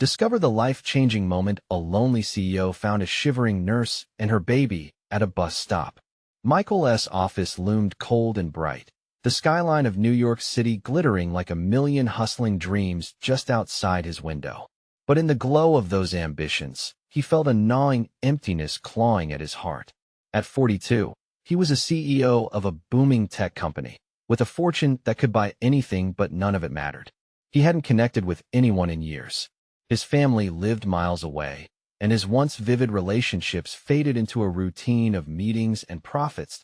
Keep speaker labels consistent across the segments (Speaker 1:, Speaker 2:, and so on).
Speaker 1: Discover the life-changing moment a lonely CEO found a shivering nurse and her baby at a bus stop. Michael's office loomed cold and bright, the skyline of New York City glittering like a million hustling dreams just outside his window. But in the glow of those ambitions, he felt a gnawing emptiness clawing at his heart. At 42, he was a CEO of a booming tech company, with a fortune that could buy anything but none of it mattered. He hadn't connected with anyone in years. His family lived miles away, and his once vivid relationships faded into a routine of meetings and profits.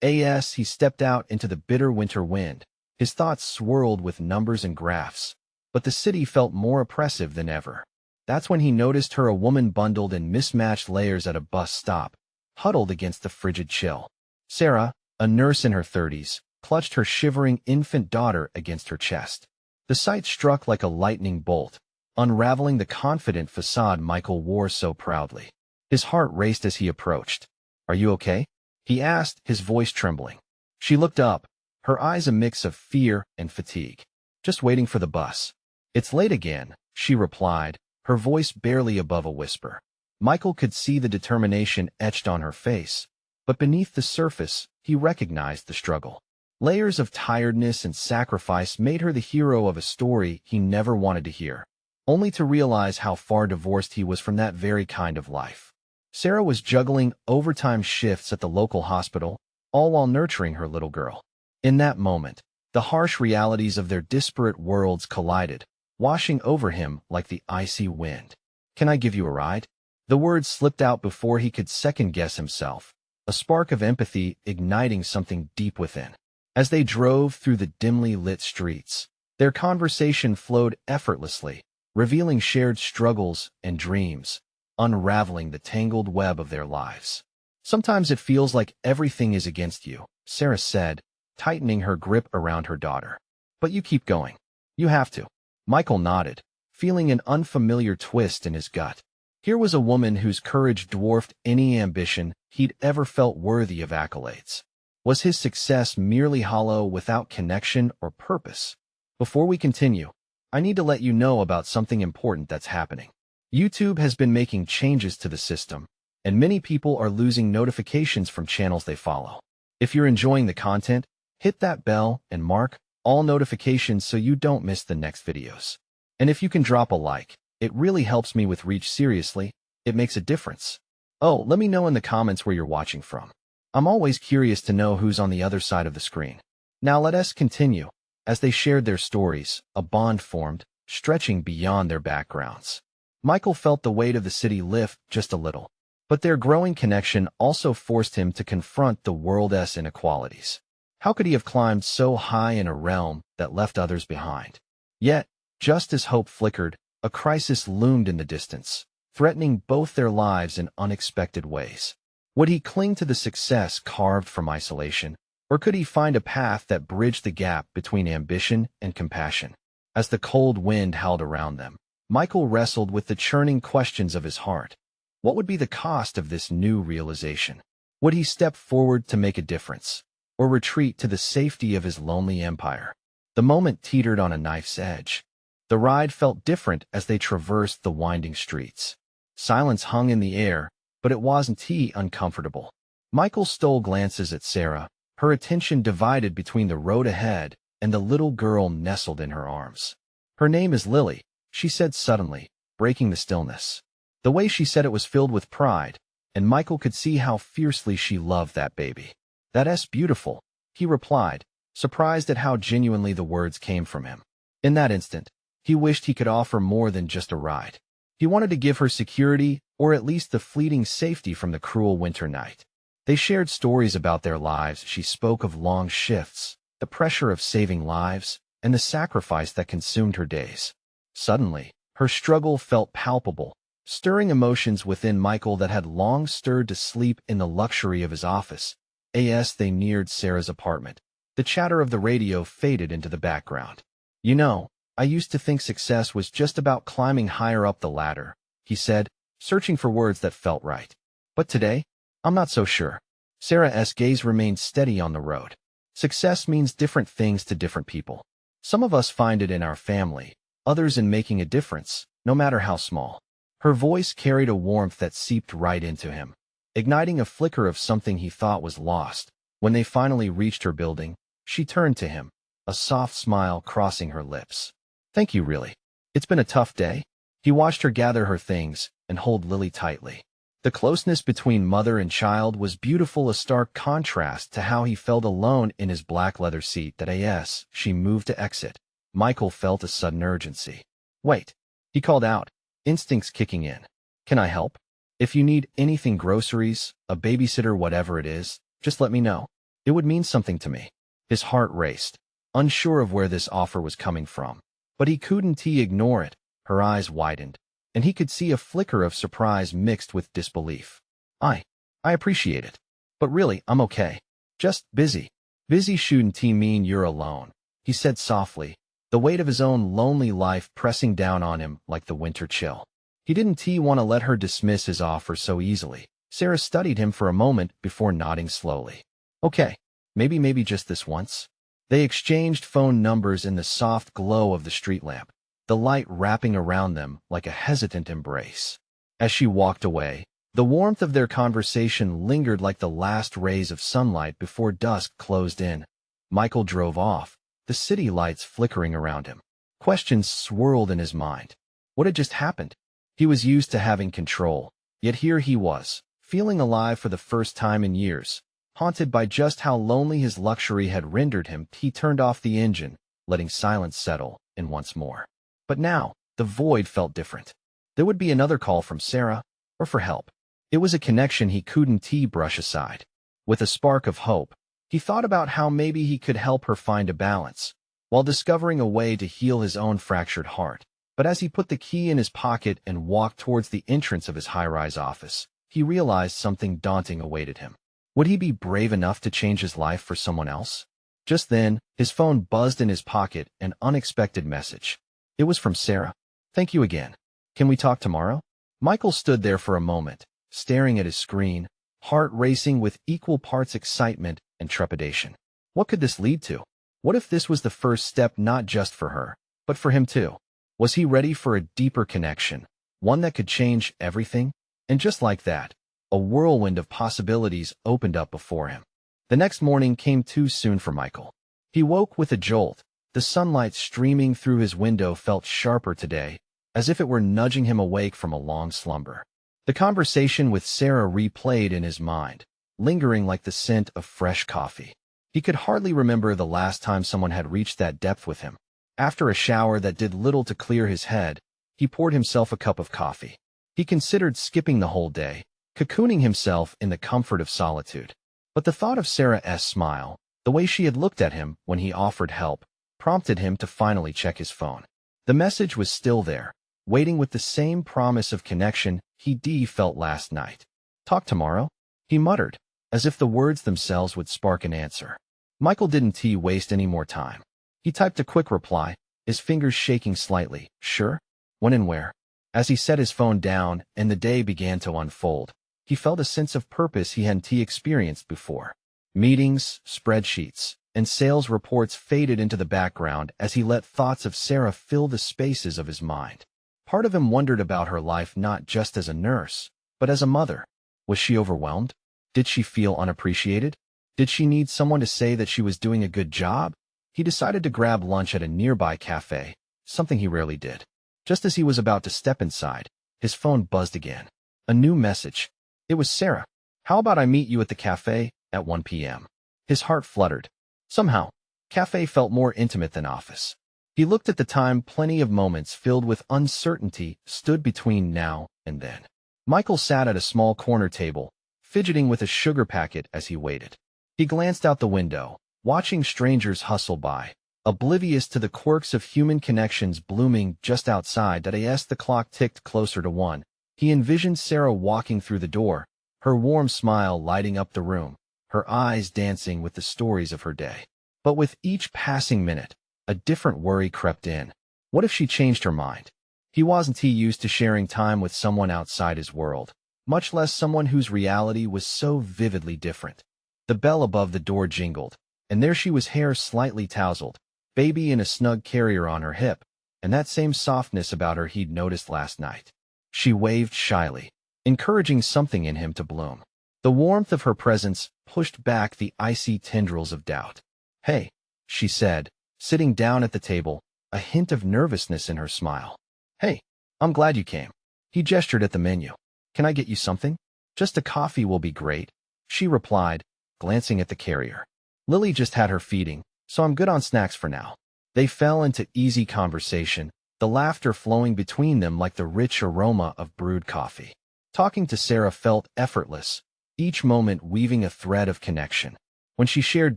Speaker 1: As he stepped out into the bitter winter wind, his thoughts swirled with numbers and graphs, but the city felt more oppressive than ever. That's when he noticed her, a woman bundled in mismatched layers at a bus stop, huddled against the frigid chill. Sarah, a nurse in her 30s, clutched her shivering infant daughter against her chest. The sight struck like a lightning bolt, unraveling the confident facade Michael wore so proudly. His heart raced as he approached. "Are you okay?" he asked, his voice trembling. She looked up, her eyes a mix of fear and fatigue. "Just waiting for the bus." "It's late again," she replied, her voice barely above a whisper. Michael could see the determination etched on her face, but beneath the surface, he recognized the struggle. Layers of tiredness and sacrifice made her the hero of a story he never wanted to hear, only to realize how far divorced he was from that very kind of life. Sarah was juggling overtime shifts at the local hospital, all while nurturing her little girl. In that moment, the harsh realities of their disparate worlds collided, washing over him like the icy wind. "Can I give you a ride?" The words slipped out before he could second-guess himself, a spark of empathy igniting something deep within. As they drove through the dimly lit streets, their conversation flowed effortlessly, revealing shared struggles and dreams, unraveling the tangled web of their lives. "Sometimes it feels like everything is against you," Sarah said, tightening her grip around her daughter. "But you keep going. You have to." Michael nodded, feeling an unfamiliar twist in his gut. Here was a woman whose courage dwarfed any ambition he'd ever felt worthy of accolades. Was his success merely hollow without connection or purpose? Before we continue, I need to let you know about something important that's happening. YouTube has been making changes to the system, and many people are losing notifications from channels they follow. If you're enjoying the content, hit that bell and mark all notifications so you don't miss the next videos. And if you can drop a like, it really helps me with reach. Seriously, it makes a difference. Oh, let me know in the comments where you're watching from. I'm always curious to know who's on the other side of the screen. Now let us continue. As they shared their stories, a bond formed, stretching beyond their backgrounds. Michael felt the weight of the city lift just a little, but their growing connection also forced him to confront the world's inequalities. How could he have climbed so high in a realm that left others behind? Yet, just as hope flickered, a crisis loomed in the distance, threatening both their lives in unexpected ways. Would he cling to the success carved from isolation, or could he find a path that bridged the gap between ambition and compassion? As the cold wind howled around them, Michael wrestled with the churning questions of his heart. What would be the cost of this new realization? Would he step forward to make a difference, or retreat to the safety of his lonely empire? The moment teetered on a knife's edge. The ride felt different as they traversed the winding streets. Silence hung in the air, but it wasn't uncomfortable. Michael stole glances at Sarah, her attention divided between the road ahead and the little girl nestled in her arms. "Her name is Lily," she said suddenly, breaking the stillness. The way she said it was filled with pride, and Michael could see how fiercely she loved that baby. "That's beautiful," he replied, surprised at how genuinely the words came from him. In that instant, he wished he could offer more than just a ride. He wanted to give her security, or at least the fleeting safety from the cruel winter night. They shared stories about their lives. She spoke of long shifts, the pressure of saving lives, and the sacrifice that consumed her days. Suddenly, her struggle felt palpable, stirring emotions within Michael that had long stirred to sleep in the luxury of his office. As they neared Sarah's apartment, the chatter of the radio faded into the background. "You know, I used to think success was just about climbing higher up the ladder," he said, searching for words that felt right. "But today, I'm not so sure." Sarah's gaze remained steady on the road. "Success means different things to different people. Some of us find it in our family, others in making a difference, no matter how small. Her voice carried a warmth that seeped right into him, igniting a flicker of something he thought was lost. When they finally reached her building, she turned to him, a soft smile crossing her lips. Thank you, really. It's been a tough day. He watched her gather her things and hold Lily tightly. The closeness between mother and child was beautiful, a stark contrast to how he felt alone in his black leather seat. As she moved to exit, Michael felt a sudden urgency. Wait, he called out, instincts kicking in. Can I help? If you need anything, groceries, a babysitter, whatever it is, just let me know. It would mean something to me. His heart raced, unsure of where this offer was coming from. But he couldn't ignore it. Her eyes widened, and he could see a flicker of surprise mixed with disbelief. I appreciate it. But really, I'm okay. Just busy. Busy shouldn't mean you're alone, he said softly, the weight of his own lonely life pressing down on him like the winter chill. He didn't want to let her dismiss his offer so easily. Sarah studied him for a moment before nodding slowly. Okay, maybe just this once. They exchanged phone numbers in the soft glow of the street lamp, the light wrapping around them like a hesitant embrace. As she walked away, the warmth of their conversation lingered like the last rays of sunlight before dusk closed in. Michael drove off, the city lights flickering around him. Questions swirled in his mind. What had just happened? He was used to having control, yet here he was, feeling alive for the first time in years. Haunted by just how lonely his luxury had rendered him, he turned off the engine, letting silence settle in once more. But now, the void felt different. There would be another call from Sarah, or for help. It was a connection he couldn't brush aside. With a spark of hope, he thought about how maybe he could help her find a balance, while discovering a way to heal his own fractured heart. But as he put the key in his pocket and walked towards the entrance of his high-rise office, he realized something daunting awaited him. Would he be brave enough to change his life for someone else? Just then, his phone buzzed in his pocket, an unexpected message. It was from Sarah. Thank you again. Can we talk tomorrow? Michael stood there for a moment, staring at his screen, heart racing with equal parts excitement and trepidation. What could this lead to? What if this was the first step not just for her, but for him too? Was he ready for a deeper connection, one that could change everything? And just like that, a whirlwind of possibilities opened up before him. The next morning came too soon for Michael. He woke with a jolt. The sunlight streaming through his window felt sharper today, as if it were nudging him awake from a long slumber. The conversation with Sarah replayed in his mind, lingering like the scent of fresh coffee. He could hardly remember the last time someone had reached that depth with him. After a shower that did little to clear his head, he poured himself a cup of coffee. He considered skipping the whole day, cocooning himself in the comfort of solitude. But the thought of Sarah's smile, the way she had looked at him when he offered help, prompted him to finally check his phone. The message was still there, waiting with the same promise of connection he felt last night. Talk tomorrow? He muttered, as if the words themselves would spark an answer. Michael didn't waste any more time. He typed a quick reply, his fingers shaking slightly. Sure? When and where? As he set his phone down and the day began to unfold, he felt a sense of purpose he hadn't experienced before. Meetings, spreadsheets, and sales reports faded into the background as he let thoughts of Sarah fill the spaces of his mind. Part of him wondered about her life not just as a nurse, but as a mother. Was she overwhelmed? Did she feel unappreciated? Did she need someone to say that she was doing a good job? He decided to grab lunch at a nearby cafe, something he rarely did. Just as he was about to step inside, his phone buzzed again. A new message. It was Sarah. How about I meet you at the cafe at 1 p.m.? His heart fluttered. Somehow, cafe felt more intimate than office. He looked at the time. Plenty of moments filled with uncertainty stood between now and then. Michael sat at a small corner table, fidgeting with a sugar packet as he waited. He glanced out the window, watching strangers hustle by, oblivious to the quirks of human connections blooming just outside. As the clock ticked closer to 1, he envisioned Sarah walking through the door, her warm smile lighting up the room, her eyes dancing with the stories of her day. But with each passing minute, a different worry crept in. What if she changed her mind? He wasn't used to sharing time with someone outside his world, much less someone whose reality was so vividly different. The bell above the door jingled, and there she was, hair slightly tousled, baby in a snug carrier on her hip, and that same softness about her he'd noticed last night. She waved shyly, encouraging something in him to bloom. The warmth of her presence pushed back the icy tendrils of doubt. "Hey," she said, sitting down at the table, a hint of nervousness in her smile. "Hey, I'm glad you came." He gestured at the menu. "Can I get you something?" "Just a coffee will be great," she replied, glancing at the carrier. "Lily just had her feeding, so I'm good on snacks for now." They fell into easy conversation, the laughter flowing between them like the rich aroma of brewed coffee. Talking to Sarah felt effortless, each moment weaving a thread of connection. When she shared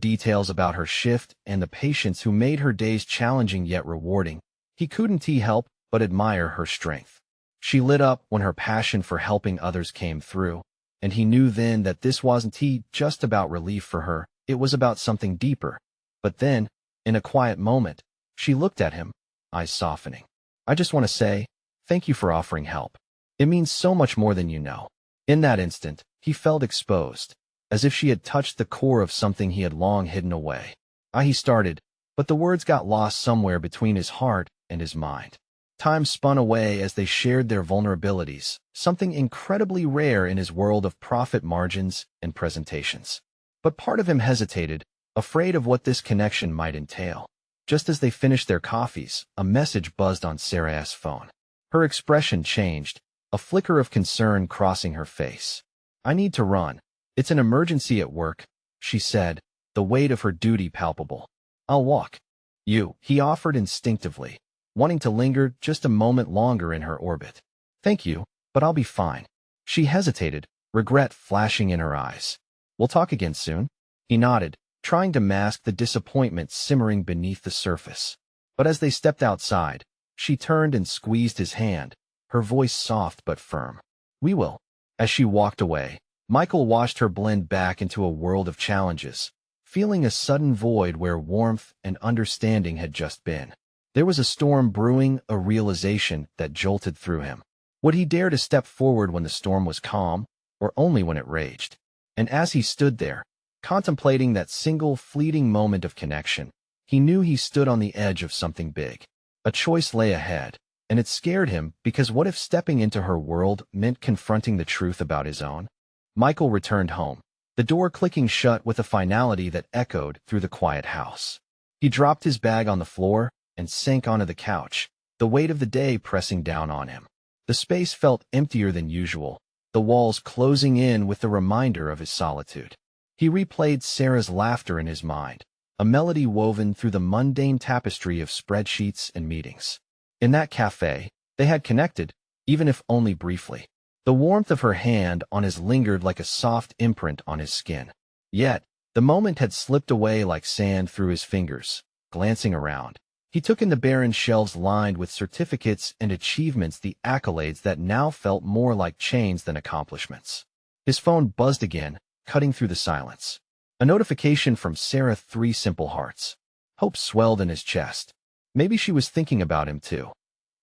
Speaker 1: details about her shift and the patients who made her days challenging yet rewarding, he couldn't help but admire her strength. She lit up when her passion for helping others came through, and he knew then that this wasn't just about relief for her, it was about something deeper. But then, in a quiet moment, she looked at him, eyes softening. "I just want to say, thank you for offering help. It means so much more than you know." In that instant, he felt exposed, as if she had touched the core of something he had long hidden away. He started, but the words got lost somewhere between his heart and his mind. Time spun away as they shared their vulnerabilities, something incredibly rare in his world of profit margins and presentations. But part of him hesitated, afraid of what this connection might entail. Just as they finished their coffees, a message buzzed on Sarah's phone. Her expression changed, a flicker of concern crossing her face. "I need to run. It's an emergency at work," she said, the weight of her duty palpable. "I'll walk." He offered instinctively, wanting to linger just a moment longer in her orbit. "Thank you, but I'll be fine." She hesitated, regret flashing in her eyes. "We'll talk again soon." He nodded, trying to mask the disappointment simmering beneath the surface. But as they stepped outside, she turned and squeezed his hand, her voice soft but firm. "We will." As she walked away, Michael watched her blend back into a world of challenges, feeling a sudden void where warmth and understanding had just been. There was a storm brewing, a realization that jolted through him. Would he dare to step forward when the storm was calm, or only when it raged? And as he stood there, contemplating that single fleeting moment of connection, he knew he stood on the edge of something big. A choice lay ahead, and it scared him because what if stepping into her world meant confronting the truth about his own? Michael returned home, the door clicking shut with a finality that echoed through the quiet house. He dropped his bag on the floor and sank onto the couch, the weight of the day pressing down on him. The space felt emptier than usual, the walls closing in with the reminder of his solitude. He replayed Sarah's laughter in his mind, a melody woven through the mundane tapestry of spreadsheets and meetings. In that cafe, they had connected, even if only briefly. The warmth of her hand on his lingered like a soft imprint on his skin. Yet, the moment had slipped away like sand through his fingers. Glancing around, he took in the barren shelves lined with certificates and achievements, the accolades that now felt more like chains than accomplishments. His phone buzzed again, cutting through the silence. A notification from Sarah, 3 simple hearts. Hope swelled in his chest. Maybe she was thinking about him too.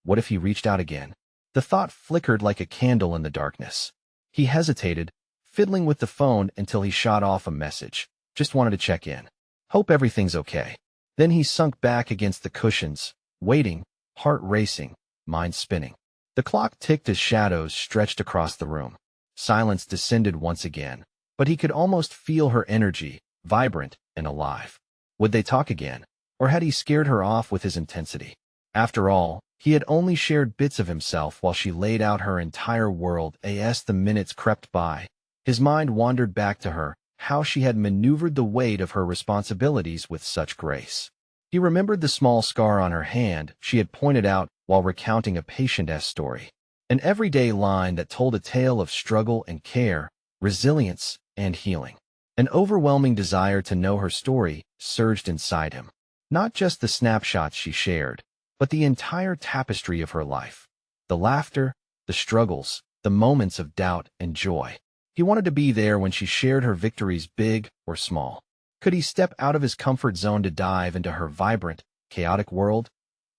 Speaker 1: What if he reached out again? The thought flickered like a candle in the darkness. He hesitated, fiddling with the phone until he shot off a message. "Just wanted to check in. Hope everything's okay." Then he sunk back against the cushions, waiting, heart racing, mind spinning. The clock ticked as shadows stretched across the room. Silence descended once again, but he could almost feel her energy, vibrant and alive. Would they talk again, or had he scared her off with his intensity? After all, he had only shared bits of himself while she laid out her entire world. As the minutes crept by, his mind wandered back to her, how she had maneuvered the weight of her responsibilities with such grace. He remembered the small scar on her hand she had pointed out while recounting a patient's story. An everyday line that told a tale of struggle and care, resilience and healing. An overwhelming desire to know her story surged inside him. Not just the snapshots she shared, but the entire tapestry of her life. The laughter, the struggles, the moments of doubt and joy. He wanted to be there when she shared her victories, big or small. Could he step out of his comfort zone to dive into her vibrant, chaotic world?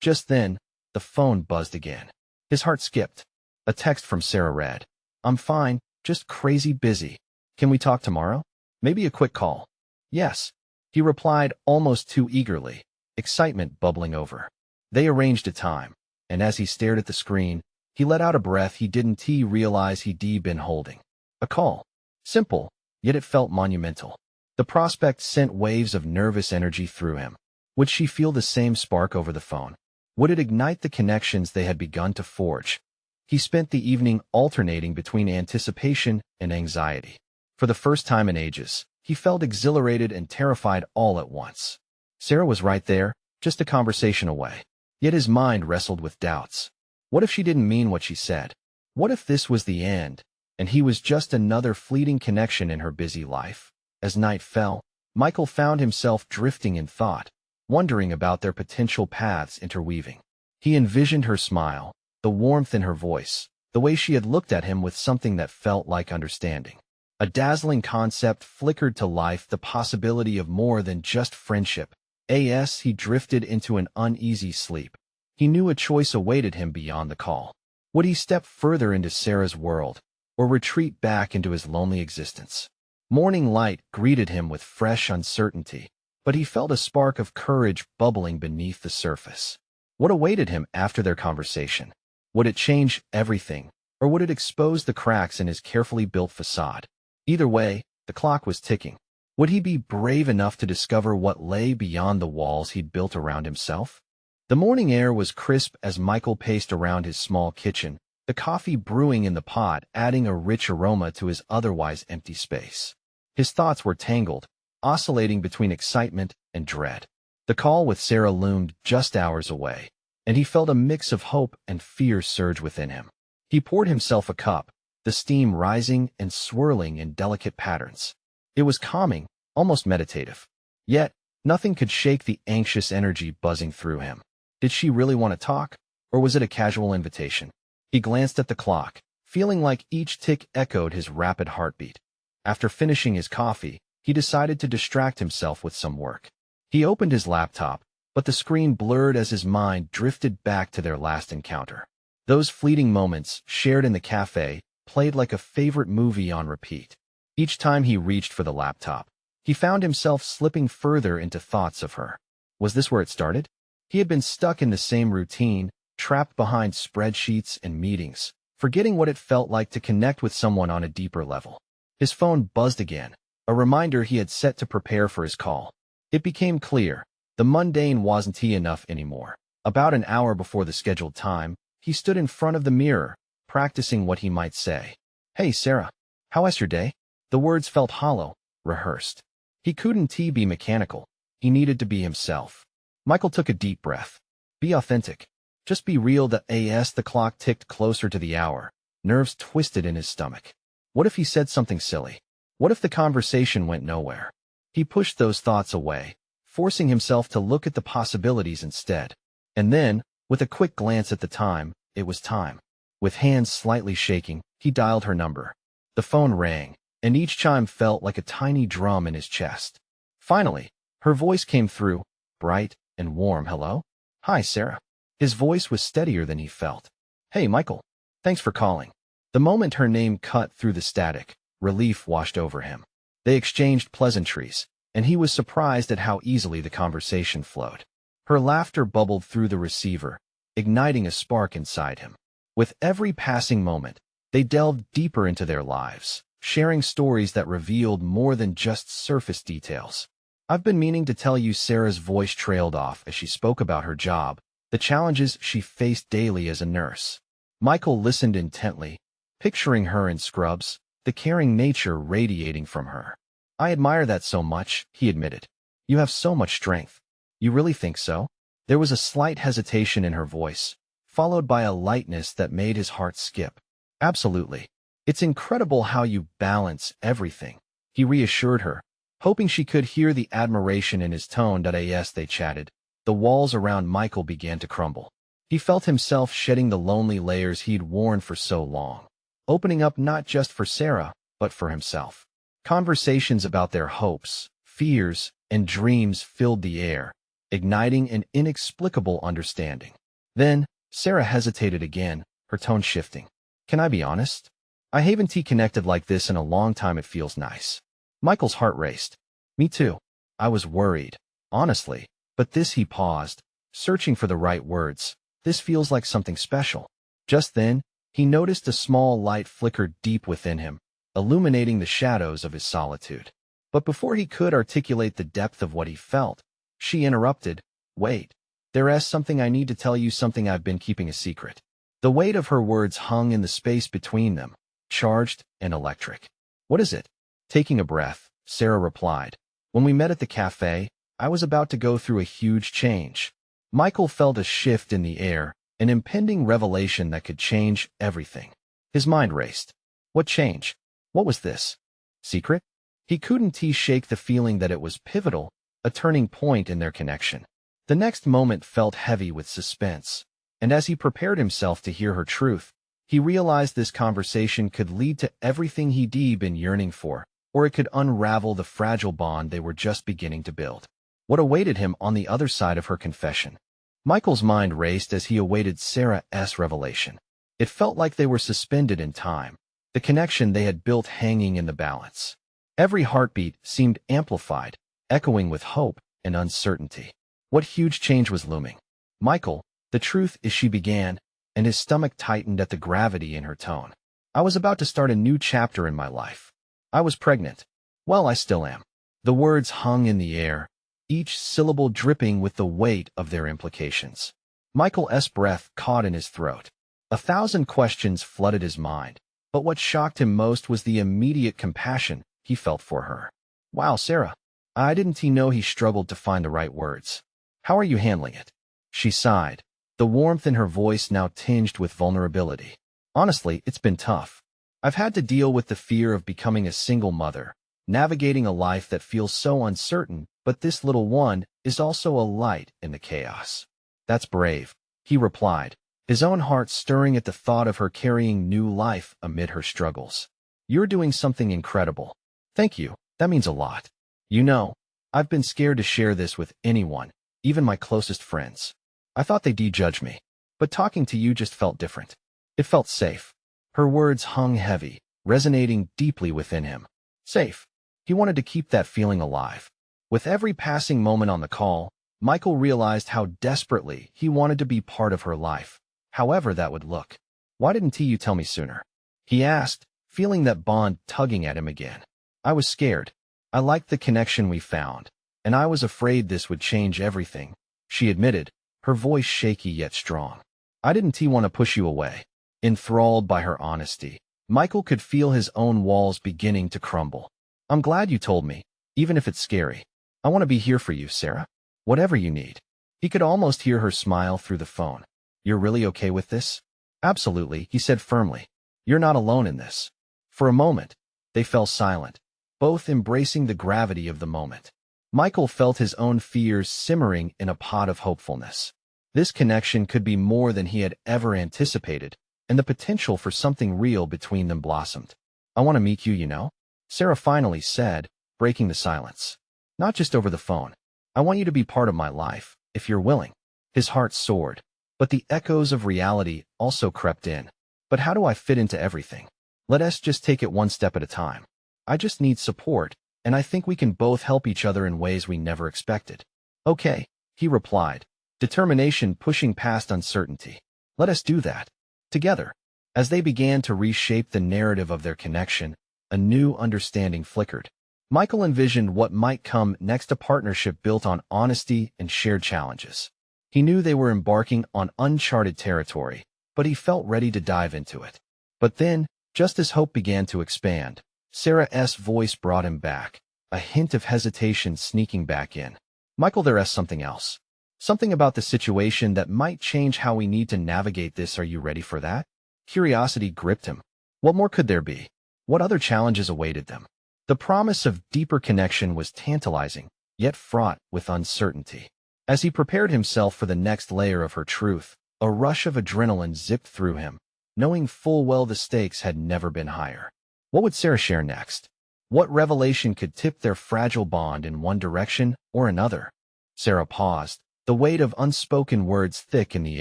Speaker 1: Just then, the phone buzzed again. His heart skipped. A text from Sarah read, "I'm fine, just crazy busy. Can we talk tomorrow? Maybe a quick call." "Yes," he replied almost too eagerly, excitement bubbling over. They arranged a time, and as he stared at the screen, he let out a breath he didn't realize he'd been holding. A call. Simple, yet it felt monumental. The prospect sent waves of nervous energy through him. Would she feel the same spark over the phone? Would it ignite the connections they had begun to forge? He spent the evening alternating between anticipation and anxiety. For the first time in ages, he felt exhilarated and terrified all at once. Sarah was right there, just a conversation away. Yet his mind wrestled with doubts. What if she didn't mean what she said? What if this was the end, and he was just another fleeting connection in her busy life? As night fell, Michael found himself drifting in thought, wondering about their potential paths interweaving. He envisioned her smile, the warmth in her voice, the way she had looked at him with something that felt like understanding. A dazzling concept flickered to life, the possibility of more than just friendship. As he drifted into an uneasy sleep, he knew a choice awaited him beyond the call. Would he step further into Sarah's world, or retreat back into his lonely existence? Morning light greeted him with fresh uncertainty, but he felt a spark of courage bubbling beneath the surface. What awaited him after their conversation? Would it change everything, or would it expose the cracks in his carefully built facade? Either way, the clock was ticking. Would he be brave enough to discover what lay beyond the walls he'd built around himself? The morning air was crisp as Michael paced around his small kitchen, the coffee brewing in the pot adding a rich aroma to his otherwise empty space. His thoughts were tangled, oscillating between excitement and dread. The call with Sarah loomed just hours away, and he felt a mix of hope and fear surge within him. He poured himself a cup, the steam rising and swirling in delicate patterns. It was calming, almost meditative. Yet, nothing could shake the anxious energy buzzing through him. Did she really want to talk, or was it a casual invitation? He glanced at the clock, feeling like each tick echoed his rapid heartbeat. After finishing his coffee, he decided to distract himself with some work. He opened his laptop, but the screen blurred as his mind drifted back to their last encounter. Those fleeting moments, shared in the cafe, played like a favorite movie on repeat. Each time he reached for the laptop, he found himself slipping further into thoughts of her. Was this where it started? He had been stuck in the same routine, trapped behind spreadsheets and meetings, forgetting what it felt like to connect with someone on a deeper level. His phone buzzed again, a reminder he had set to prepare for his call. It became clear, the mundane wasn't enough anymore. About an hour before the scheduled time, he stood in front of the mirror, practicing what he might say. "Hey, Sarah, how was your day?" The words felt hollow, rehearsed. He couldn't be mechanical. He needed to be himself. Michael took a deep breath. Be authentic. Just be real. The clock ticked closer to the hour, nerves twisted in his stomach. What if he said something silly? What if the conversation went nowhere? He pushed those thoughts away, forcing himself to look at the possibilities instead. And then, with a quick glance at the time, it was time. With hands slightly shaking, he dialed her number. The phone rang, and each chime felt like a tiny drum in his chest. Finally, her voice came through, bright and warm. "Hello? Hi, Sarah." His voice was steadier than he felt. "Hey, Michael. Thanks for calling." The moment her name cut through the static, relief washed over him. They exchanged pleasantries, and he was surprised at how easily the conversation flowed. Her laughter bubbled through the receiver, igniting a spark inside him. With every passing moment, they delved deeper into their lives, sharing stories that revealed more than just surface details. "I've been meaning to tell you," Sarah's voice trailed off as she spoke about her job, the challenges she faced daily as a nurse. Michael listened intently, picturing her in scrubs, the caring nature radiating from her. "I admire that so much," he admitted. "You have so much strength." "You really think so?" There was a slight hesitation in her voice, followed by a lightness that made his heart skip. "Absolutely. It's incredible how you balance everything," he reassured her, hoping she could hear the admiration in his tone. As they chatted, the walls around Michael began to crumble. He felt himself shedding the lonely layers he'd worn for so long, opening up not just for Sarah, but for himself. Conversations about their hopes, fears, and dreams filled the air, igniting an inexplicable understanding. Then, Sarah hesitated again, her tone shifting. "Can I be honest? I haven't connected like this in a long time. It feels nice." Michael's heart raced. "Me too. I was worried, honestly." But this he paused, searching for the right words. This feels like something special. Just then, he noticed a small light flicker deep within him, illuminating the shadows of his solitude. But before he could articulate the depth of what he felt, she interrupted. Wait, there's something I need to tell you, something I've been keeping a secret. The weight of her words hung in the space between them, charged and electric. What is it? Taking a breath, Sarah replied. When we met at the cafe, I was about to go through a huge change. Michael felt a shift in the air, an impending revelation that could change everything. His mind raced. What change? What was this? Secret? He couldn't shake the feeling that it was pivotal, a turning point in their connection. The next moment felt heavy with suspense, and as he prepared himself to hear her truth, he realized this conversation could lead to everything he'd been yearning for, or it could unravel the fragile bond they were just beginning to build. What awaited him on the other side of her confession? Michael's mind raced as he awaited Sarah's revelation. It felt like they were suspended in time, the connection they had built hanging in the balance. Every heartbeat seemed amplified, echoing with hope and uncertainty. What huge change was looming? Michael, the truth is, she began, and his stomach tightened at the gravity in her tone. I was about to start a new chapter in my life. I was pregnant. Well, I still am. The words hung in the air, each syllable dripping with the weight of their implications. Michael's breath caught in his throat. 1,000 questions flooded his mind, but what shocked him most was the immediate compassion he felt for her. Wow, Sarah. I didn't know he struggled to find the right words. How are you handling it? She sighed, the warmth in her voice now tinged with vulnerability. Honestly, it's been tough. I've had to deal with the fear of becoming a single mother, navigating a life that feels so uncertain, but this little one is also a light in the chaos. That's brave, he replied, his own heart stirring at the thought of her carrying new life amid her struggles. You're doing something incredible. Thank you, that means a lot. You know, I've been scared to share this with anyone, even my closest friends. I thought they'd judge me, but talking to you just felt different. It felt safe. Her words hung heavy, resonating deeply within him. Safe. He wanted to keep that feeling alive. With every passing moment on the call, Michael realized how desperately he wanted to be part of her life, however that would look. Why didn't you tell me sooner? He asked, feeling that bond tugging at him again. I was scared. I liked the connection we found, and I was afraid this would change everything, she admitted, her voice shaky yet strong. I didn't want to push you away. Enthralled by her honesty, Michael could feel his own walls beginning to crumble. I'm glad you told me, even if it's scary. I want to be here for you, Sarah. Whatever you need. He could almost hear her smile through the phone. You're really okay with this? Absolutely, he said firmly. You're not alone in this. For a moment, they fell silent, both embracing the gravity of the moment. Michael felt his own fears simmering in a pot of hopefulness. This connection could be more than he had ever anticipated, and the potential for something real between them blossomed. I want to meet you, Sarah finally said, breaking the silence. Not just over the phone. I want you to be part of my life, if you're willing. His heart soared, but the echoes of reality also crept in. But how do I fit into everything? Let us just take it one step at a time. I just need support, and I think we can both help each other in ways we never expected. Okay, he replied, determination pushing past uncertainty. Let us do that. Together. As they began to reshape the narrative of their connection, a new understanding flickered. Michael envisioned what might come next, a partnership built on honesty and shared challenges. He knew they were embarking on uncharted territory, but he felt ready to dive into it. But then, just as hope began to expand, Sarah's voice brought him back, a hint of hesitation sneaking back in. Michael, there's something else. Something about the situation that might change how we need to navigate this. Are you ready for that? Curiosity gripped him. What more could there be? What other challenges awaited them? The promise of deeper connection was tantalizing, yet fraught with uncertainty. As he prepared himself for the next layer of her truth, a rush of adrenaline zipped through him, knowing full well the stakes had never been higher. What would Sarah share next? What revelation could tip their fragile bond in one direction or another? Sarah paused, the weight of unspoken words thick in the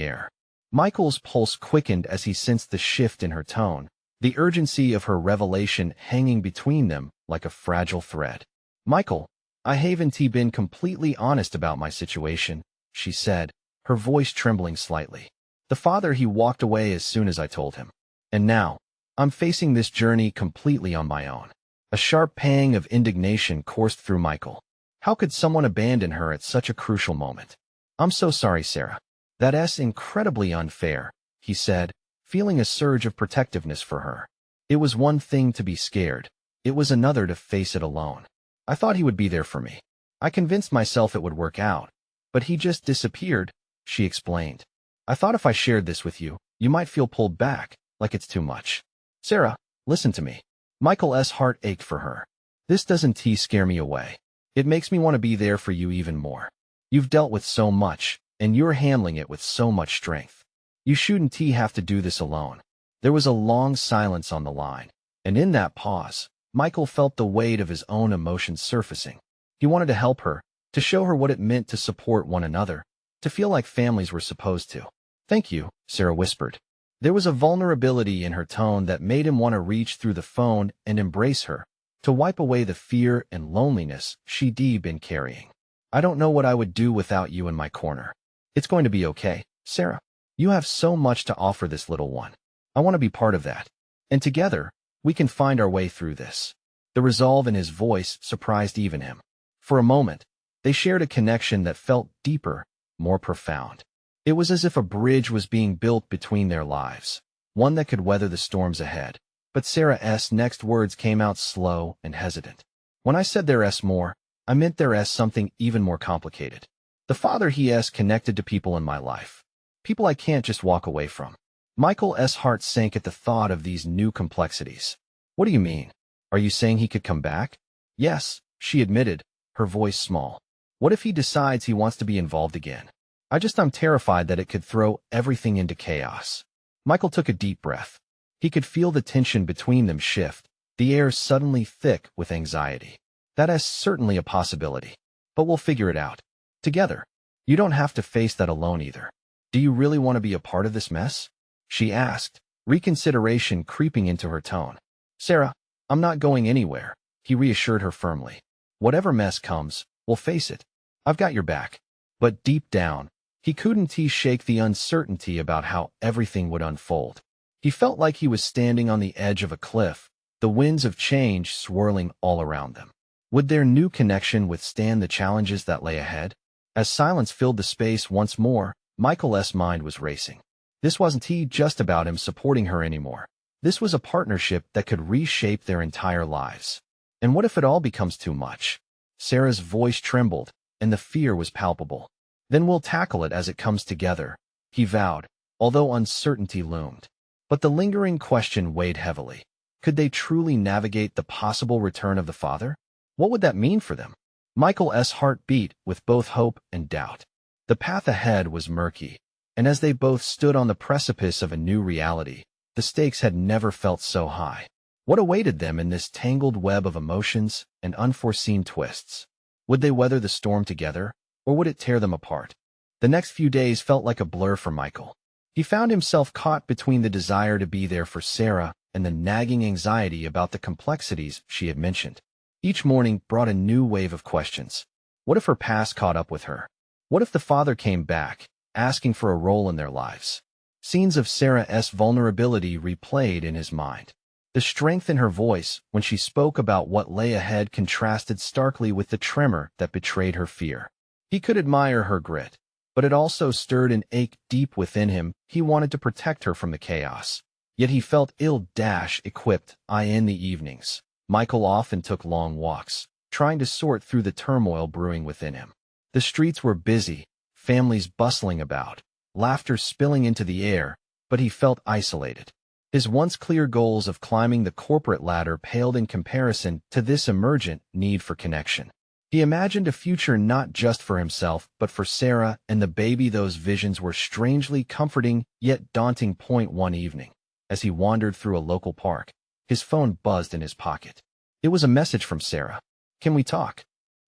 Speaker 1: air. Michael's pulse quickened as he sensed the shift in her tone, the urgency of her revelation hanging between them like a fragile thread. Michael, I haven't been completely honest about my situation, she said, her voice trembling slightly. The father he walked away as soon as I told him. And now, I'm facing this journey completely on my own. A sharp pang of indignation coursed through Michael. How could someone abandon her at such a crucial moment? I'm so sorry, Sarah. That's incredibly unfair, he said, feeling a surge of protectiveness for her. It was one thing to be scared. It was another to face it alone. I thought he would be there for me. I convinced myself it would work out. But he just disappeared, she explained. I thought if I shared this with you, you might feel pulled back, like it's too much. Sarah, listen to me. Michael's heart ached for her. This doesn't scare me away. It makes me want to be there for you even more. You've dealt with so much, and you're handling it with so much strength. You shouldn't have to do this alone. There was a long silence on the line, and in that pause, Michael felt the weight of his own emotions surfacing. He wanted to help her, to show her what it meant to support one another, to feel like families were supposed to. Thank you, Sarah whispered. There was a vulnerability in her tone that made him want to reach through the phone and embrace her, to wipe away the fear and loneliness she'd been carrying. I don't know what I would do without you in my corner. It's going to be okay, Sarah. You have so much to offer this little one. I want to be part of that. And together, we can find our way through this. The resolve in his voice surprised even him. For a moment, they shared a connection that felt deeper, more profound. It was as if a bridge was being built between their lives, one that could weather the storms ahead. But Sarah's next words came out slow and hesitant. When I said there's more, I meant there's something even more complicated. The father he's connected to people in my life. People I can't just walk away from. Michael's heart sank at the thought of these new complexities. What do you mean? Are you saying he could come back? Yes, she admitted, her voice small. What if he decides he wants to be involved again? I'm terrified that it could throw everything into chaos. Michael took a deep breath. He could feel the tension between them shift, the air suddenly thick with anxiety. That's certainly a possibility. But we'll figure it out. Together. You don't have to face that alone either. Do you really want to be a part of this mess? She asked, reconsideration creeping into her tone. Sarah, I'm not going anywhere, he reassured her firmly. Whatever mess comes, we'll face it. I've got your back. But deep down, he couldn't shake the uncertainty about how everything would unfold. He felt like he was standing on the edge of a cliff, the winds of change swirling all around them. Would their new connection withstand the challenges that lay ahead? As silence filled the space once more, Michael's mind was racing. This wasn't just about him supporting her anymore. This was a partnership that could reshape their entire lives. And what if it all becomes too much? Sarah's voice trembled, and the fear was palpable. Then we'll tackle it as it comes together, he vowed, although uncertainty loomed. But the lingering question weighed heavily. Could they truly navigate the possible return of the father? What would that mean for them? Michael's heart beat with both hope and doubt. The path ahead was murky, and as they both stood on the precipice of a new reality, the stakes had never felt so high. What awaited them in this tangled web of emotions and unforeseen twists? Would they weather the storm together, or would it tear them apart? The next few days felt like a blur for Michael. He found himself caught between the desire to be there for Sarah and the nagging anxiety about the complexities she had mentioned. Each morning brought a new wave of questions. What if her past caught up with her? What if the father came back, asking for a role in their lives? Scenes of Sarah's vulnerability replayed in his mind. The strength in her voice when she spoke about what lay ahead contrasted starkly with the tremor that betrayed her fear. He could admire her grit, but it also stirred an ache deep within him. He wanted to protect her from the chaos. Yet he felt ill-equipped. In the evenings, Michael often took long walks, trying to sort through the turmoil brewing within him. The streets were busy, families bustling about, laughter spilling into the air, but he felt isolated. His once clear goals of climbing the corporate ladder paled in comparison to this emergent need for connection. He imagined a future not just for himself, but for Sarah and the baby. Those visions were strangely comforting yet daunting. One evening, as he wandered through a local park, his phone buzzed in his pocket. It was a message from Sarah. Can we talk?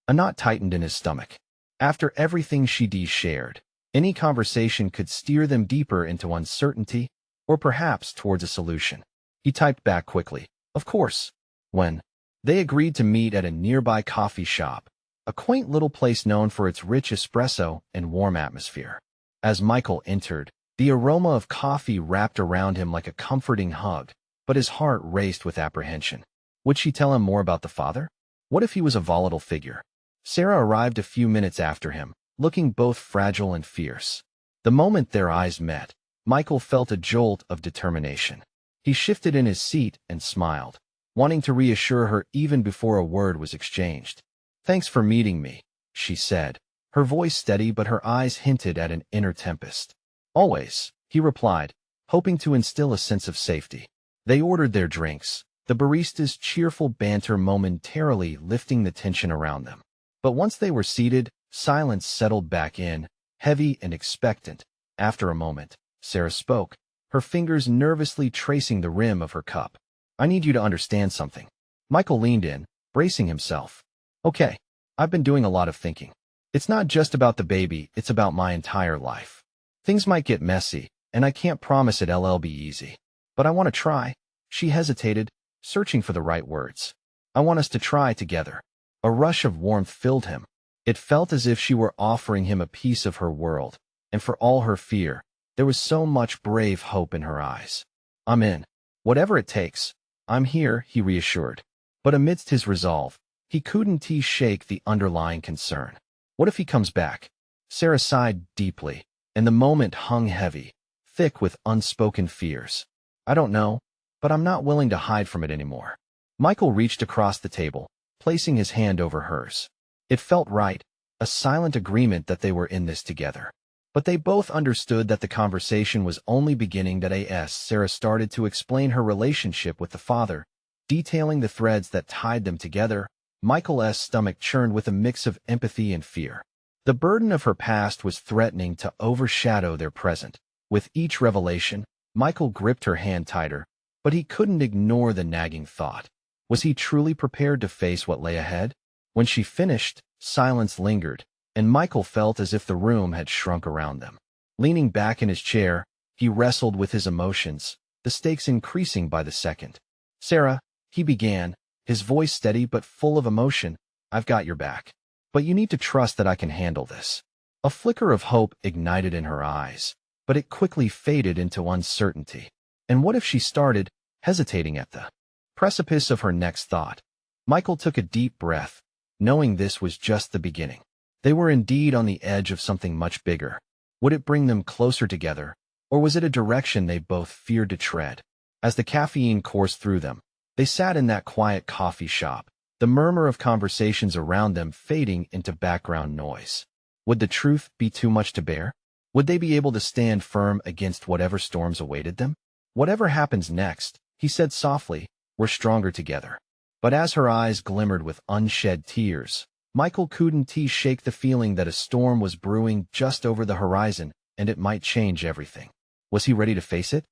Speaker 1: A knot tightened in his stomach. After everything she'd shared, any conversation could steer them deeper into uncertainty, or perhaps towards a solution. He typed back quickly, of course. When? They agreed to meet at a nearby coffee shop, a quaint little place known for its rich espresso and warm atmosphere. As Michael entered, the aroma of coffee wrapped around him like a comforting hug, but his heart raced with apprehension. Would she tell him more about the father? What if he was a volatile figure? Sarah arrived a few minutes after him, looking both fragile and fierce. The moment their eyes met, Michael felt a jolt of determination. He shifted in his seat and smiled, wanting to reassure her even before a word was exchanged. "Thanks for meeting me," she said, her voice steady but her eyes hinted at an inner tempest. "Always," he replied, hoping to instill a sense of safety. They ordered their drinks, the barista's cheerful banter momentarily lifting the tension around them. But once they were seated, silence settled back in, heavy and expectant. After a moment, Sarah spoke, her fingers nervously tracing the rim of her cup. "I need you to understand something." Michael leaned in, bracing himself. "Okay, I've been doing a lot of thinking. It's not just about the baby, it's about my entire life. Things might get messy, and I can't promise it'll be easy. But I want to try." She hesitated, searching for the right words. "I want us to try together." A rush of warmth filled him. It felt as if she were offering him a piece of her world, and for all her fear, there was so much brave hope in her eyes. "I'm in. Whatever it takes. I'm here," he reassured. But amidst his resolve, he couldn't shake the underlying concern. What if he comes back? Sarah sighed deeply, and the moment hung heavy, thick with unspoken fears. "I don't know, but I'm not willing to hide from it anymore." Michael reached across the table, placing his hand over hers. It felt right, a silent agreement that they were in this together. But they both understood that the conversation was only beginning. As Sarah started to explain her relationship with the father, detailing the threads that tied them together, Michael's stomach churned with a mix of empathy and fear. The burden of her past was threatening to overshadow their present. With each revelation, Michael gripped her hand tighter, but he couldn't ignore the nagging thought. Was he truly prepared to face what lay ahead? When she finished, silence lingered, and Michael felt as if the room had shrunk around them. Leaning back in his chair, he wrestled with his emotions, the stakes increasing by the second. "Sarah," he began, his voice steady but full of emotion, "I've got your back. But you need to trust that I can handle this." A flicker of hope ignited in her eyes, but it quickly faded into uncertainty. And what if she started, hesitating at the precipice of her next thought? Michael took a deep breath, knowing this was just the beginning. They were indeed on the edge of something much bigger. Would it bring them closer together, or was it a direction they both feared to tread? As the caffeine coursed through them, they sat in that quiet coffee shop, the murmur of conversations around them fading into background noise. Would the truth be too much to bear? Would they be able to stand firm against whatever storms awaited them? "Whatever happens next," he said softly, "we're stronger together." But as her eyes glimmered with unshed tears, Michael couldn't shake the feeling that a storm was brewing just over the horizon, and it might change everything. Was he ready to face it?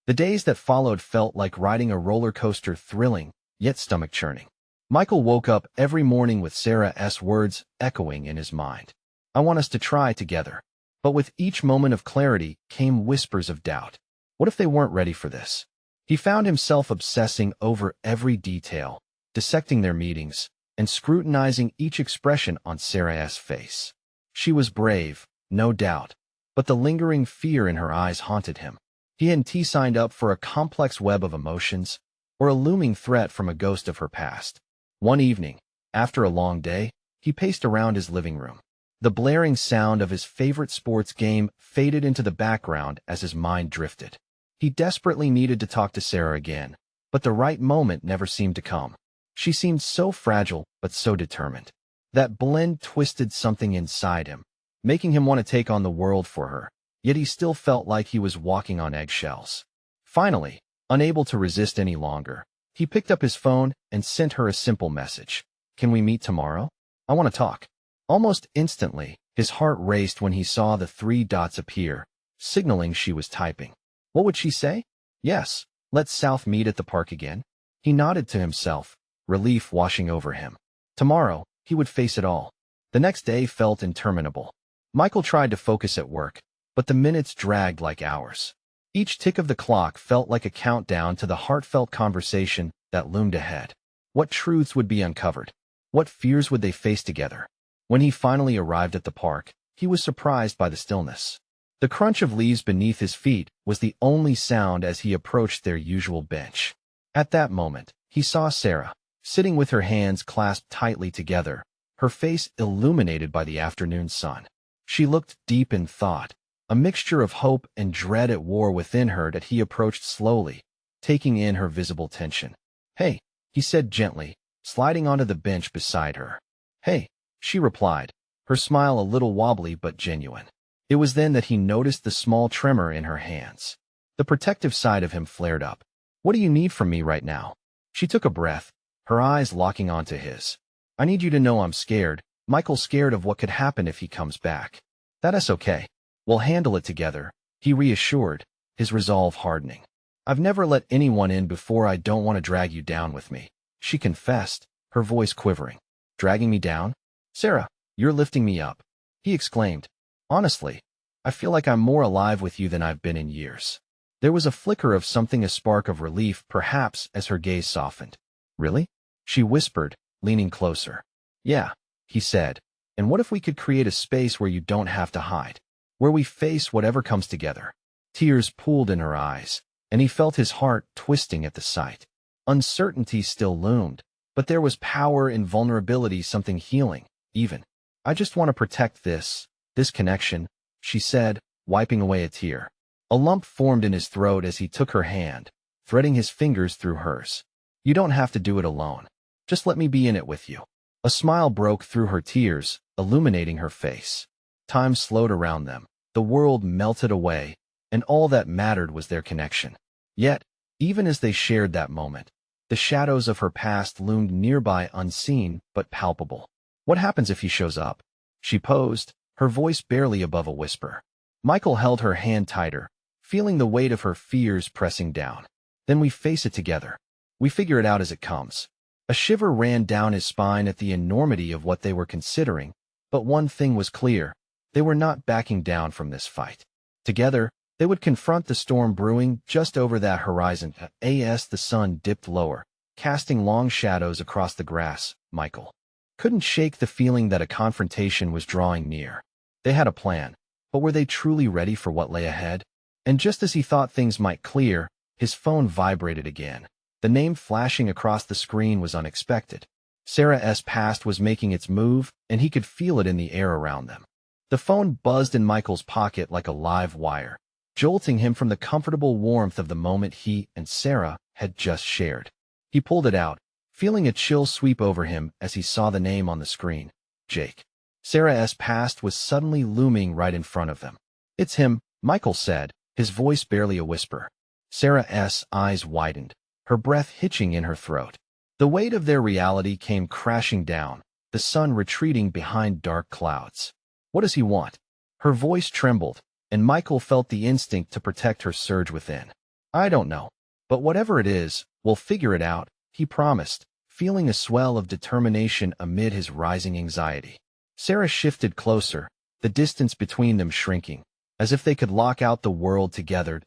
Speaker 1: The days that followed felt like riding a roller coaster, thrilling, yet stomach-churning. Michael woke up every morning with Sarah's words echoing in his mind. "I want us to try together." But with each moment of clarity came whispers of doubt. What if they weren't ready for this? He found himself obsessing over every detail, dissecting their meetings, and scrutinizing each expression on Sarah's face. She was brave, no doubt, but the lingering fear in her eyes haunted him. He hadn't signed up for a complex web of emotions, or a looming threat from a ghost of her past. One evening, after a long day, he paced around his living room. The blaring sound of his favorite sports game faded into the background as his mind drifted. He desperately needed to talk to Sarah again, but the right moment never seemed to come. She seemed so fragile, but so determined. That blend twisted something inside him, making him want to take on the world for her, yet he still felt like he was walking on eggshells. Finally, unable to resist any longer, he picked up his phone and sent her a simple message. "Can we meet tomorrow? I want to talk." Almost instantly, his heart raced when he saw the 3 dots appear, signaling she was typing. What would she say? Yes, let's South meet at the park again. He nodded to himself, relief washing over him. Tomorrow, he would face it all. The next day felt interminable. Michael tried to focus at work, but the minutes dragged like hours. Each tick of the clock felt like a countdown to the heartfelt conversation that loomed ahead. What truths would be uncovered? What fears would they face together? When he finally arrived at the park, he was surprised by the stillness. The crunch of leaves beneath his feet was the only sound as he approached their usual bench. At that moment, he saw Sarah, sitting with her hands clasped tightly together, her face illuminated by the afternoon sun. She looked deep in thought, a mixture of hope and dread at war within her that he approached slowly, taking in her visible tension. "Hey," he said gently, sliding onto the bench beside her. "Hey," she replied, her smile a little wobbly but genuine. It was then that he noticed the small tremor in her hands. The protective side of him flared up. "What do you need from me right now?" She took a breath, her eyes locking onto his. "I need you to know I'm scared. Michael's scared of what could happen if he comes back." "That's okay. We'll handle it together," he reassured, his resolve hardening. "I've never let anyone in before. I don't want to drag you down with me," she confessed, her voice quivering. "Dragging me down? Sarah, you're lifting me up," he exclaimed. "Honestly, I feel like I'm more alive with you than I've been in years." There was a flicker of something, a spark of relief, perhaps, as her gaze softened. "Really?" she whispered, leaning closer. "Yeah," he said. "And what if we could create a space where you don't have to hide? Where we face whatever comes together?" Tears pooled in her eyes, and he felt his heart twisting at the sight. Uncertainty still loomed, but there was power in vulnerability, something healing, even. "I just want to protect this connection," she said, wiping away a tear. A lump formed in his throat as he took her hand, threading his fingers through hers. "You don't have to do it alone. Just let me be in it with you." A smile broke through her tears, illuminating her face. Time slowed around them, the world melted away, and all that mattered was their connection. Yet, even as they shared that moment, the shadows of her past loomed nearby, unseen but palpable. "What happens if he shows up?" she posed, her voice barely above a whisper. Michael held her hand tighter, feeling the weight of her fears pressing down. "Then we face it together. We figure it out as it comes." A shiver ran down his spine at the enormity of what they were considering, but one thing was clear: they were not backing down from this fight. Together, they would confront the storm brewing just over that horizon. As the sun dipped lower, casting long shadows across the grass, Michael couldn't shake the feeling that a confrontation was drawing near. They had a plan, but were they truly ready for what lay ahead? And just as he thought things might clear, his phone vibrated again. The name flashing across the screen was unexpected. Sarah's past was making its move, and he could feel it in the air around them. The phone buzzed in Michael's pocket like a live wire, jolting him from the comfortable warmth of the moment he and Sarah had just shared. He pulled it out, feeling a chill sweep over him as he saw the name on the screen. Jake. Sarah's past was suddenly looming right in front of them. "It's him," Michael said, his voice barely a whisper. Sarah's eyes widened, her breath hitching in her throat. The weight of their reality came crashing down, the sun retreating behind dark clouds. "What does he want?" Her voice trembled, and Michael felt the instinct to protect her surge within. "I don't know. But whatever it is, we'll figure it out," he promised, feeling a swell of determination amid his rising anxiety. Sarah shifted closer, the distance between them shrinking. As if they could lock out the world together,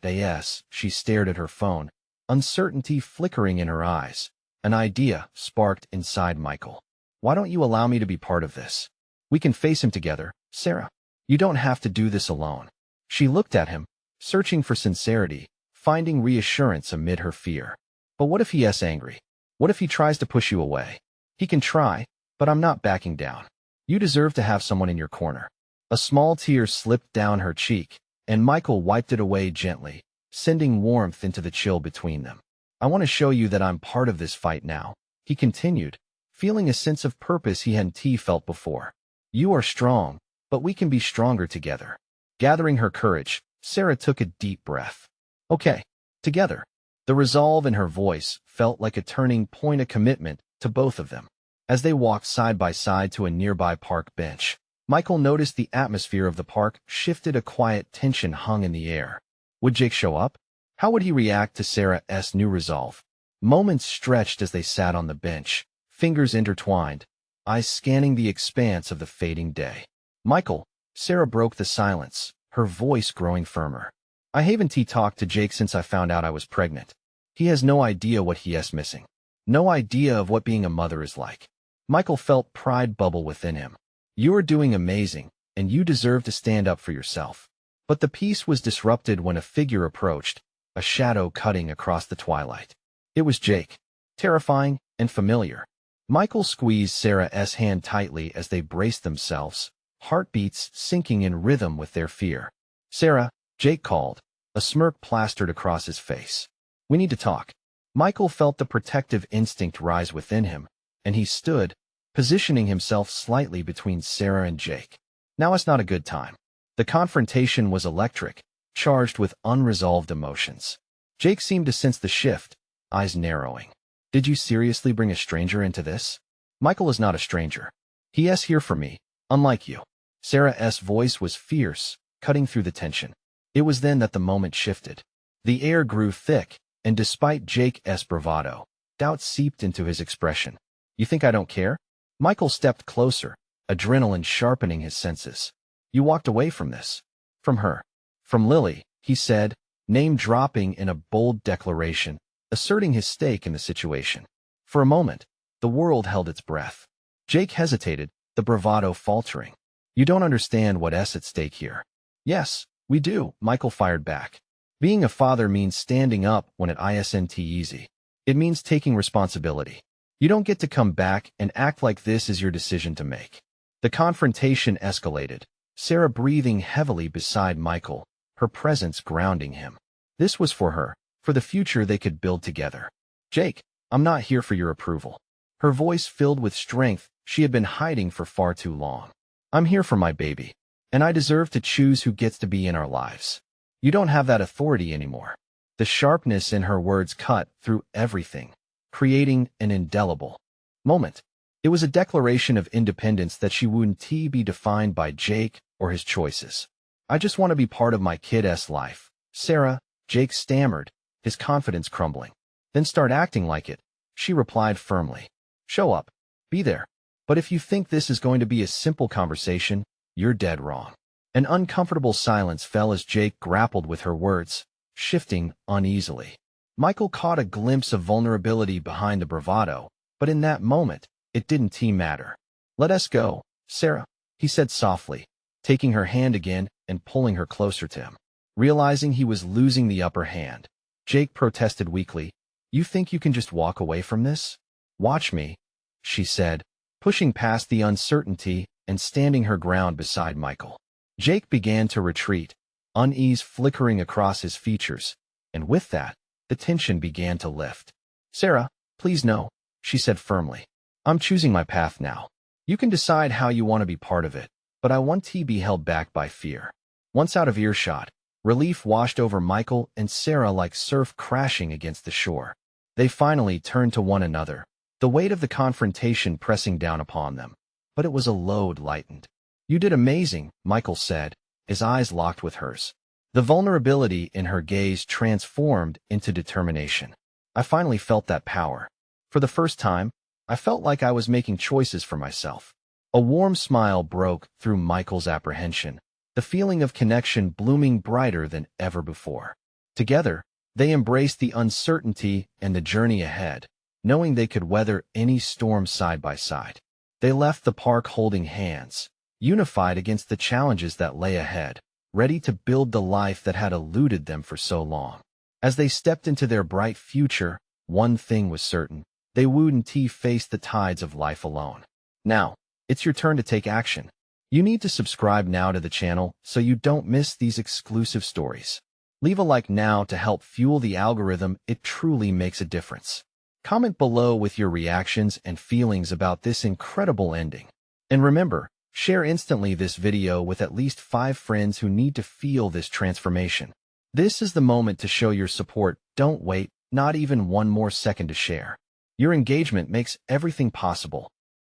Speaker 1: she stared at her phone, uncertainty flickering in her eyes. An idea sparked inside Michael. "Why don't you allow me to be part of this? We can face him together, Sarah. You don't have to do this alone." She looked at him, searching for sincerity, finding reassurance amid her fear. "But what if he is angry? What if he tries to push you away?" "He can try, but I'm not backing down. You deserve to have someone in your corner." A small tear slipped down her cheek, and Michael wiped it away gently, sending warmth into the chill between them. "I want to show you that I'm part of this fight now," he continued, feeling a sense of purpose he hadn't felt before. "You are strong, but we can be stronger together." Gathering her courage, Sarah took a deep breath. "Okay, together." The resolve in her voice felt like a turning point, a commitment to both of them. As they walked side by side to a nearby park bench, Michael noticed the atmosphere of the park shifted, a quiet tension hung in the air. Would Jake show up? How would he react to Sarah's new resolve? Moments stretched as they sat on the bench, fingers intertwined, eyes scanning the expanse of the fading day. "Michael," Sarah broke the silence, her voice growing firmer. "I haven't talked to Jake since I found out I was pregnant. He has no idea what he is missing. No idea of what being a mother is like." Michael felt pride bubble within him. "You are doing amazing, and you deserve to stand up for yourself." But the peace was disrupted when a figure approached, a shadow cutting across the twilight. It was Jake, terrifying and familiar. Michael squeezed Sarah's hand tightly as they braced themselves, heartbeats syncing in rhythm with their fear. "Sarah," Jake called, a smirk plastered across his face. "We need to talk." Michael felt the protective instinct rise within him, and he stood, positioning himself slightly between Sarah and Jake. Now is not a good time. The confrontation was electric, charged with unresolved emotions. Jake seemed to sense the shift, eyes narrowing. "Did you seriously bring a stranger into this?" "Michael is not a stranger. He is here for me, unlike you." Sarah's voice was fierce, cutting through the tension. It was then that the moment shifted. The air grew thick, and despite Jake's bravado, doubt seeped into his expression. "You think I don't care?" Michael stepped closer, adrenaline sharpening his senses. "You walked away from this. From her. From Lily," he said, name-dropping in a bold declaration, asserting his stake in the situation. For a moment, the world held its breath. Jake hesitated, the bravado faltering. "You don't understand what's at stake here." "Yes, we do," Michael fired back. "Being a father means standing up when it isn't easy. It means taking responsibility. You don't get to come back and act like this is your decision to make." The confrontation escalated, Sarah breathing heavily beside Michael, her presence grounding him. This was for her, for the future they could build together. "Jake, I'm not here for your approval." Her voice filled with strength she had been hiding for far too long. "I'm here for my baby, and I deserve to choose who gets to be in our lives. You don't have that authority anymore." The sharpness in her words cut through everything, creating an indelible moment. It was a declaration of independence that she wouldn't be defined by Jake or his choices. "I just want to be part of my kid's life, Sarah," Jake stammered, his confidence crumbling. "Then start acting like it," she replied firmly. "Show up. Be there. But if you think this is going to be a simple conversation, you're dead wrong." An uncomfortable silence fell as Jake grappled with her words, shifting uneasily. Michael caught a glimpse of vulnerability behind the bravado, but in that moment, it didn't matter. "Let us go, Sarah," he said softly, taking her hand again and pulling her closer to him. Realizing he was losing the upper hand, Jake protested weakly. "You think you can just walk away from this?" "Watch me," she said, pushing past the uncertainty and standing her ground beside Michael. Jake began to retreat, unease flickering across his features, and with that, the tension began to lift. "Sarah, please no," she said firmly. "I'm choosing my path now. You can decide how you want to be part of it, but I want to be held back by fear." Once out of earshot, relief washed over Michael and Sarah like surf crashing against the shore. They finally turned to one another, the weight of the confrontation pressing down upon them. But it was a load lightened. "You did amazing," Michael said, his eyes locked with hers. The vulnerability in her gaze transformed into determination. "I finally felt that power. For the first time, I felt like I was making choices for myself." A warm smile broke through Michael's apprehension, the feeling of connection blooming brighter than ever before. Together, they embraced the uncertainty and the journey ahead, knowing they could weather any storm side by side. They left the park holding hands, unified against the challenges that lay ahead, ready to build the life that had eluded them for so long. As they stepped into their bright future, one thing was certain: they wouldn't face the tides of life alone. Now, it's your turn to take action. You need to subscribe now to the channel so you don't miss these exclusive stories. Leave a like now to help fuel the algorithm. It truly makes a difference. Comment below with your reactions and feelings about this incredible ending. And remember, share instantly this video with at least 5 friends who need to feel this transformation. This is the moment to show your support. Don't wait, not even one more second to share. Your engagement makes everything possible.